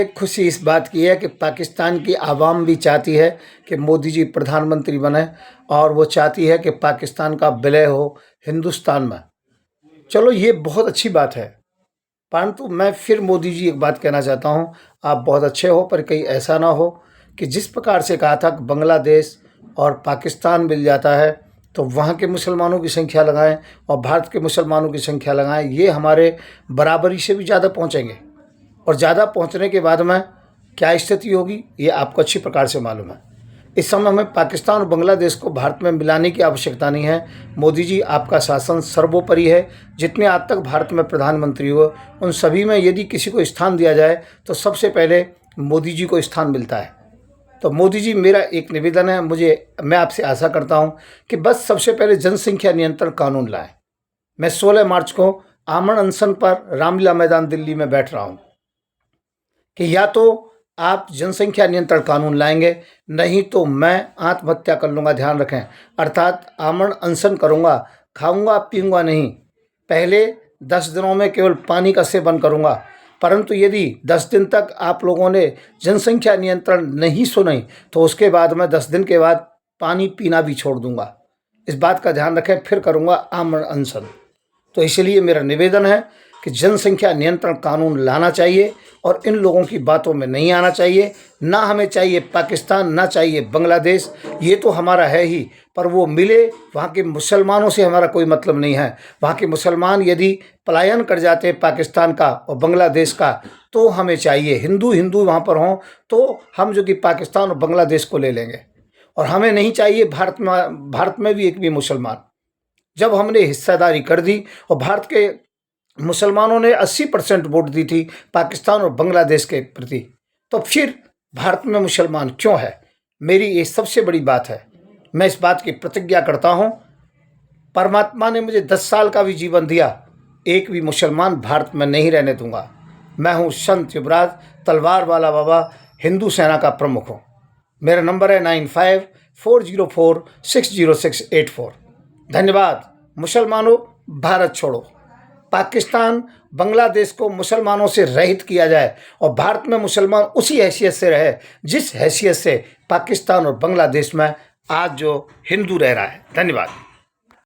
एक खुशी इस बात की है कि पाकिस्तान की आवाम भी चाहती है कि मोदी जी प्रधानमंत्री बने और वो चाहती है कि पाकिस्तान का विलय हो हिंदुस्तान में। चलो ये बहुत अच्छी बात है, परंतु मैं फिर मोदी जी एक बात कहना चाहता हूँ, आप बहुत अच्छे हो पर कहीं ऐसा ना हो कि जिस प्रकार से कहा था कि बांग्लादेश और पाकिस्तान मिल जाता है तो वहाँ के मुसलमानों की संख्या लगाएं और भारत के मुसलमानों की संख्या लगाएं, ये हमारे बराबरी से भी ज़्यादा पहुँचेंगे और ज़्यादा पहुंचने के बाद में क्या स्थिति होगी ये आपको अच्छी प्रकार से मालूम है। इस समय हमें पाकिस्तान और बांग्लादेश को भारत में मिलाने की आवश्यकता नहीं है। मोदी जी आपका शासन सर्वोपरि है। जितने आज तक भारत में प्रधानमंत्री हुए उन सभी में यदि किसी को स्थान दिया जाए तो सबसे पहले मोदी जी को स्थान मिलता है। तो मोदी जी मेरा एक निवेदन है, मैं आपसे आशा करता हूँ कि बस सबसे पहले जनसंख्या नियंत्रण कानून लाएँ। मैं 16 मार्च को आमरण अनशन पर रामलीला मैदान दिल्ली में बैठ रहा हूँ कि या तो आप जनसंख्या नियंत्रण कानून लाएंगे, नहीं तो मैं आत्महत्या कर लूँगा। ध्यान रखें, अर्थात आमरण अनशन करूँगा, खाऊंगा पीऊँगा नहीं। पहले 10 दिनों में केवल पानी का सेवन करूँगा, परंतु यदि 10 दिन तक आप लोगों ने जनसंख्या नियंत्रण नहीं सुनी तो उसके बाद मैं 10 दिन के बाद पानी पीना भी छोड़ दूँगा। इस बात का ध्यान रखें, फिर करूँगा आमरण अनशन। तो इसलिए मेरा निवेदन है कि जनसंख्या नियंत्रण कानून लाना चाहिए और इन लोगों की बातों में नहीं आना चाहिए। ना हमें चाहिए पाकिस्तान, ना चाहिए बांग्लादेश, ये तो हमारा है ही, पर वो मिले। वहाँ के मुसलमानों से हमारा कोई मतलब नहीं है। वहाँ के मुसलमान यदि पलायन कर जाते हैं पाकिस्तान का और बांग्लादेश का तो हमें चाहिए हिंदू हिंदू वहाँ पर हों, तो हम जो कि पाकिस्तान और बांग्लादेश को ले लेंगे। और हमें नहीं चाहिए भारत में भी एक भी मुसलमान। जब हमने हिस्सेदारी कर दी और भारत के मुसलमानों ने 80% वोट दी थी पाकिस्तान और बांग्लादेश के प्रति, तो फिर भारत में मुसलमान क्यों है? मेरी ये सबसे बड़ी बात है। मैं इस बात की प्रतिज्ञा करता हूँ, परमात्मा ने मुझे 10 साल का भी जीवन दिया, एक भी मुसलमान भारत में नहीं रहने दूंगा। मैं हूँ संत युवराज तलवार वाला बाबा, हिंदू सेना का प्रमुख हूँ। मेरा नंबर है 9540460684। धन्यवाद। मुसलमानों, भारत छोड़ो। पाकिस्तान बांग्लादेश को मुसलमानों से रहित किया जाए और भारत में मुसलमान उसी हैसियत से रहे जिस हैसियत से पाकिस्तान और बांग्लादेश में आज जो हिंदू रह रहा है। धन्यवाद।